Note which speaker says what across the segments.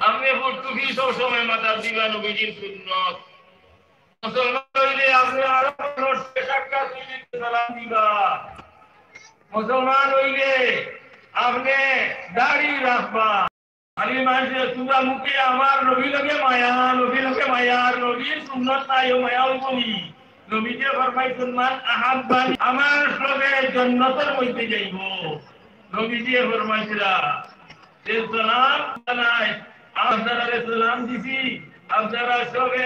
Speaker 1: আপনি ফুটুকি সব সময় মাথা দিবা নবীজির সুন্নত মুসলমান হইলে আপনি আরো সাক্ষাৎ সালাম দিবা মুসলমান হইলে আপনি দাড়ি রাখবা আমি মানুষে তোমরা মুখে আমার নবী লোকে মায়া নবীর সুন্নত নাই মায়া হইবনি নবীকে ফরমাই সুন্নাত আহাব্বান আমার সবে জান্নাতের মধ্যে যাইব নবীজি ফরমাইছিলা যে সালাম জানাই আপনারা সালাম দিছি আপনারা সবে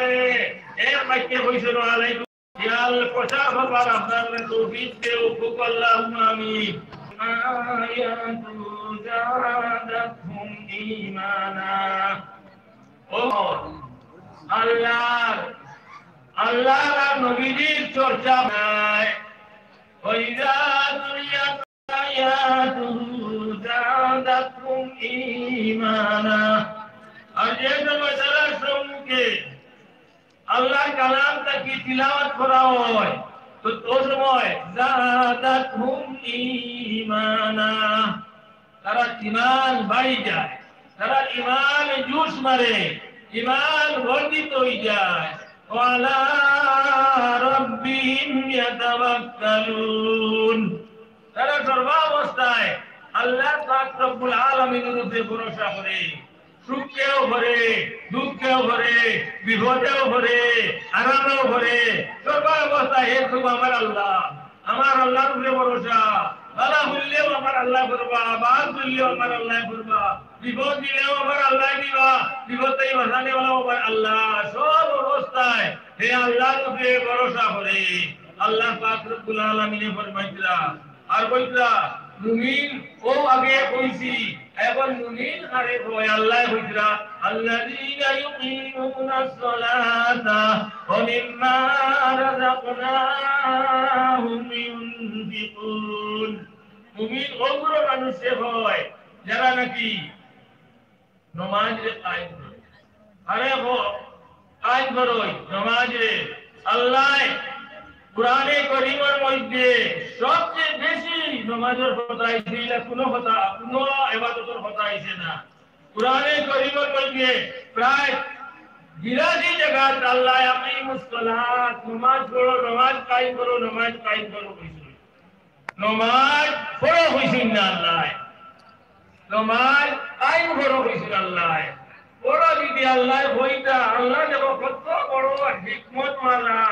Speaker 1: এক বাক্যে কইছেন আলাইকুম ইয়াল প্রচার করবার আপনাদের তৌফিক দেও আল্লাহুম্মা আমিন আয়াতু জাদাতহুম ঈমানা ও আল্লাহ নবীজির চর্চা নাই ওইরা দুনিয়া আয়াতু জাদাতহুম ঈমানা আর যে সময় সম্মুখে আল্লাহর কালামটা কি তিলাওয়াত করা হয় তো ওই সময় জাদাতহুম ঈমানা তারা ঈমান বাড়ি যায় তারা ঈমান জোশ মারে ঈমান বর্ধিত হয়ে যায় ওয়ালা রাব্বিহিম ইয়াতাওয়াক্কালুন তারা সর্বাবস্থায় আল্লাহ পাক রব্বুল আলামিনের উপরে ভরসা করে সুখেও ভরে দুঃখেও ভরে বিপদেও ভরে আরামেও ভরে সর্বাবস্থায় হে প্রভু আমার আল্লাহর উপরে ভরসা বালা হইলেও আমার আল্লাহ করবা বাদ হইলেও আমার আল্লাহ করবা বিপদ দিলেও আমার আল্লাহ দিবা বিপদেই বাঁচানে আমার আল্লাহ সব অবস্থায় হে আল্লাহর উপরে ভরসা করে আল্লাহ পাক রব্বুল আলামিন ফরমাইছিলা আর কইছিলা মুমিন ও আগে কইছি এখন মুমিন আরে কয় আল্লাহ কইছিলা আল্লাযীনা ইউকিমুনাস সালাতা ওয়া মিম্মা রাযাকনাহুম ইউনফিকুন মুমিন ওগুলো মানুষে হয় যারা নাকি নামাজে কায়েম করে আরে কায়েম করই নামাজে আল্লাহ কুরআনে কারীমের মধ্যে সবচেয়ে বেশি নামাজের কথা আইছে কোনো ইবাদতের কথা আইছে না কুরআনে কারীমের মধ্যে প্রায় 82 জায়গা আল্লাহ আকিমুস সালাত নামাজ পড়ো নামাজ কায়েম করো কইছে নামাজ পড়ো কইছে না আল্লাহ নামাজ কায়েম করো কইছে আল্লাহ পড়ো যদি আল্লাহ হইতা আল্লাহ দেখো কত বড় হিকমত ওয়ালা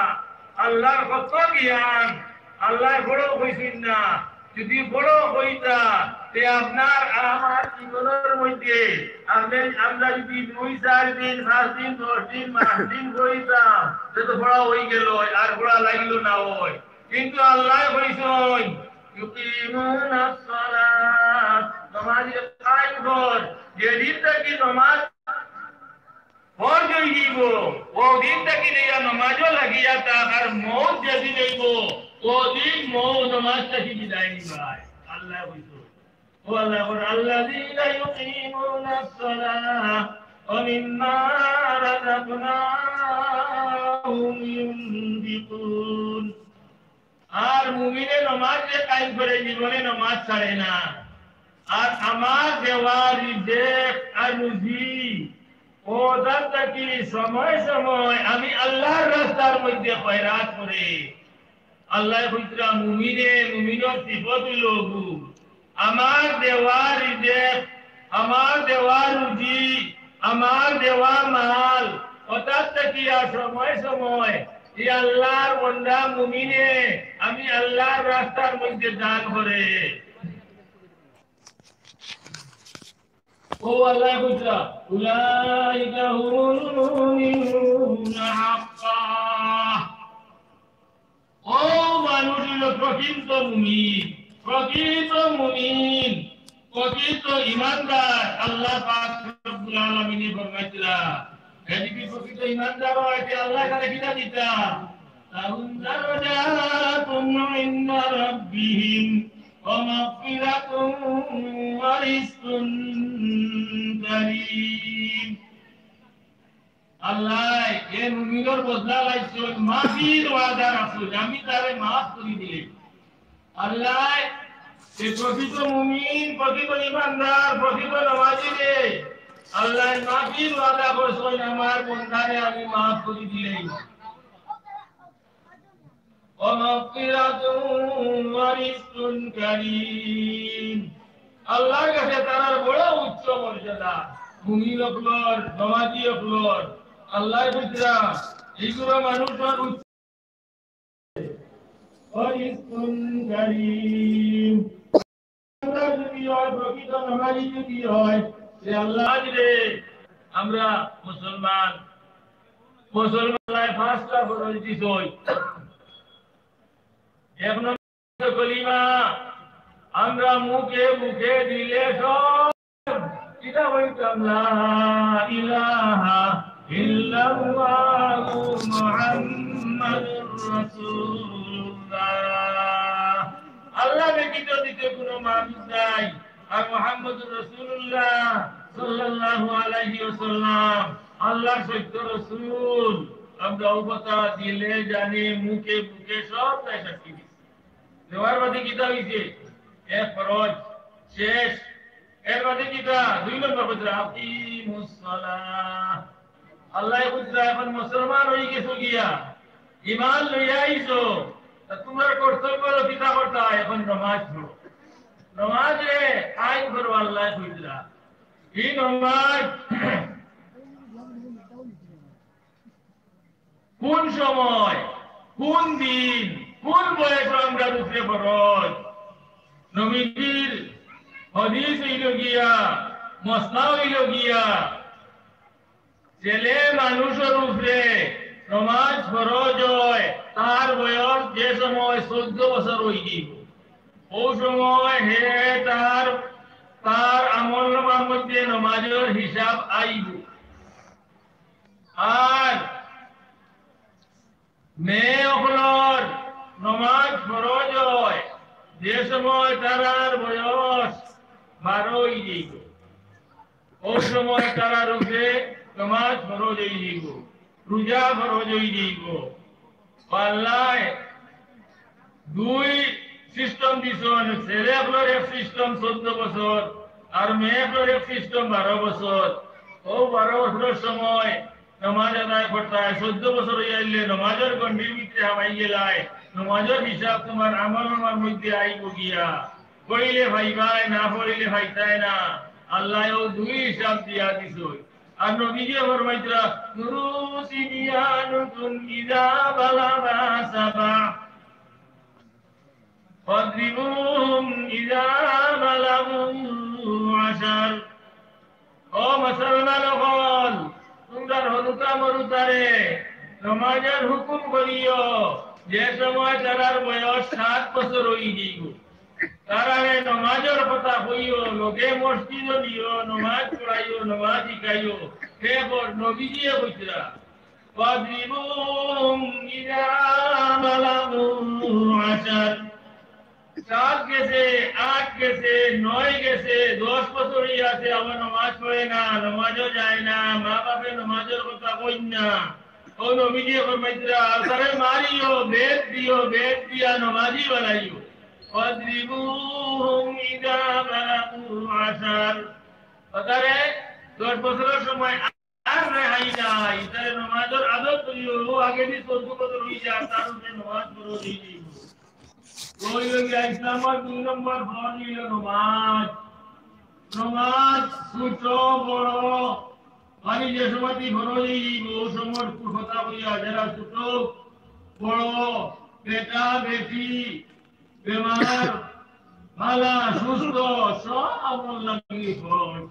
Speaker 1: আল্লাহর কত জ্ঞান আল্লাহ বড় হইছেন না যদি বড় হইতা তে আপনার আমার জীবনের মধ্যে আমরা যদি 2-4 দিন 5 দিন 10 দিন 5 দিন হইতাম সে তো বড় হই গেল আর বড় লাগিল না হয় কিন্তু আল্লাহ কইছেন ইউকিমুনাস সালাত নামাজ কায়েম কর যেদিন থেকে নামাজ ফরজ হয়ে যাব ও দিন থেকে নিয়া নামাজও লাগিয়া তা আর মওত যদি দেব ও দিন নামাজটা কি বিদায় নিবাই আল্লাহ কইছো ও আল্লাহ আল্লাযীনা ইউকিমুনাস সালাহ ওয়া মিম্মা রাযাকনাহুম ইউনফিকুন আর মুমিনে নামাজ যে কায়েম করে জীবনে নামাজ ছাড়ে না আর আমার দেওয়ার দেখ আর মুজি ও দাঁতকি সময় সময় আমি আল্লাহর রাস্তার মধ্যে খয়রাত করে আল্লাহ কইরা মুমিনের সিফত লোগু আমার দেওয়ার দেখ আমার দেওয়ার রুজি আমার দেওয়া মাল অর্থাৎ কি সময় সময় এই আল্লাহর বান্দা মুমিনে আমি আল্লাহর রাস্তার মধ্যে দান করে ও আল্লাহ কইরা উলাইকা হুমুল মুমিনুনা হাক্কা ও মানুষের প্রকৃত মুমিন প্রকৃত ঈমানদার আল্লাহ পাক রব্বুল আলামিন ফরমাইছিলা এদিকে প্রকৃত ঈমানদার হয় আল্লাহ কাছে কিনা দিতা তাহুম দারাজাতুন ইনদা রাব্বিহিম ওয়া মাগফিরাতুন ওয়া রিজকুন কারীম আল্লাহ এ মুমিনের বদলা লাইছো মাফির ওয়াদা রাসূল আমি তারে maaf করে দিলে আল্লাহ এই প্রকৃত মুমিন প্রকৃত ঈমানদার প্রকৃত নামাজি রে আল্লাহ মাফির ওয়াদা করছেন আমার বন্ধারে আমি মাফ করে দিলেই ওমাগফিরাতুন ওয়া রিজকুন কারীম আল্লাহর কাছে তার বড় উচ্চ মর্যাদা মুমিন হকলর নামাজি হকলর আল্লাহর বিদ্রা এইগুলো মানুষের উচ্চ ওয়া রিজকুন কারীম আমরা যদি হয় প্রকৃত নামাজি যদি হয় যে আল্লাহ রে আমরা মুসলমান ফার্স্টটা ফরজ দিছই এক নম্বর কলিমা আমরা মুখে মুখে দিলে সব এটা বলতাম লা ইলাহা ইল্লাল্লাহু মুহাম্মাদুর রাসূলুল্লাহ আল্লাহ ব্যতীত দ্বিতীয় কোনো মাবুদ নাই আর মুহাম্মদুর রাসূলুল্লাহ সাল্লাল্লাহু আলাইহি ওয়াসাল্লাম আল্লাহর সত্য রাসূল আমরা কথা দিলে জানি মুখে মুখে সব তাই সাক্ষী দিছি দেওয়ার বাদে কিতা হইছে এক ফরজ শেষ এর বাদে কিতা দুই নম্বর কথা আকিমুস সালাহ আল্লাহ বুঝা এখন মুসলমান হয়ে গেছো গিয়া ঈমান লইয়া আইছো তোমার কর্তব্য হলো কিতা করতে হয় এখন নামাজ পড়ো নামাজে আইন করো আল্লাহ বুঝা এই নামাজ কোন সময় কোন দিন কোন বয়স আমরা দুসরে ফরজ নবীজির হাদিস হইল গিয়া মসনাদ হইল গিয়া ছেলে মানুষের উপরে নামাজ ফরজ হয় তার বয়স যে সময় 14 বছর হয়ে গিয়ে ও সময় হে তার আমল নামার মধ্যে নামাজের হিসাব আইব আর মেয়ে অকলর নমাজ ফরজ হয় যে সময় তারার বয়স 12 হয়ে যাইব ও সময় তারার উপরে নমাজ ফরজ হয়ে যাইব রোজা ফরজ হয়ে যাইব আল্লাহ দুই সিস্টেম দিছেন ছেলে অকলর এক সিস্টেম 14 বছর আর মেয়ে অকলর এক সিস্টেম 12 বছর ও 12 বছরের সময় নমাজ আদায় করতে হয় 14 বছর হয়ে আইলে নমাজের গন্ডির ভিতরে হামাই গেলায় নমাজের হিসাব তোমার আমল নামার মধ্যে আইব গিয়া পড়িলে ভাইবাই না পড়িলে ভাইতায় না আল্লাহ ও দুই হিসাব দিয়া দিছো আর নবীজি ফরমাইতরা নুরুসিবিয়ানুকুন ইযা বালাগা সাবা ফাদরিবুহুম ইযা বালাগু আশার ও মুসলমান হল তোমরা হলুকা মরুতারে নামাজের হুকুম করিও যে সময় তারার বয়স 7 বছর হয়ে যাইব তারারে নামাজের কথা কইও লোকে মসজিদ দিও নামাজ পড়াইও নামাজ শিখাইও এরপর নবীজিয়ে কইতরা ফাদরিবুহুম ইযা বালাগু আশার 7 গেছে 8 গেছে 9 গেছে 10 বছরই আছে আবার নামাজ পড়ে না নামাজও যায় না মা বাপে নামাজের কথা কই না ও নবীজি ফরমাইতরা তারে মারিও বেদ দিয়া নামাজি বানাইও ফাদরিবুহুম ইযা বালাগু আশার তারে 10 বছরের সময় আর রেহাই নাই তারে নামাজের আদত করিও আগে দি 14 বছর হই যায় তার উপরে নামাজ পড়ো দিই कोई लोग इस्लाम और 2 नंबर फरज হইল নামাজ ছোট বড় মানে যে সময় ফরজ হইব ও সময় কথা কইয়া যারা ছোট বড় বেটা বেটি বেমার ভালা সুস্থ সব আমল লাগি ফরজ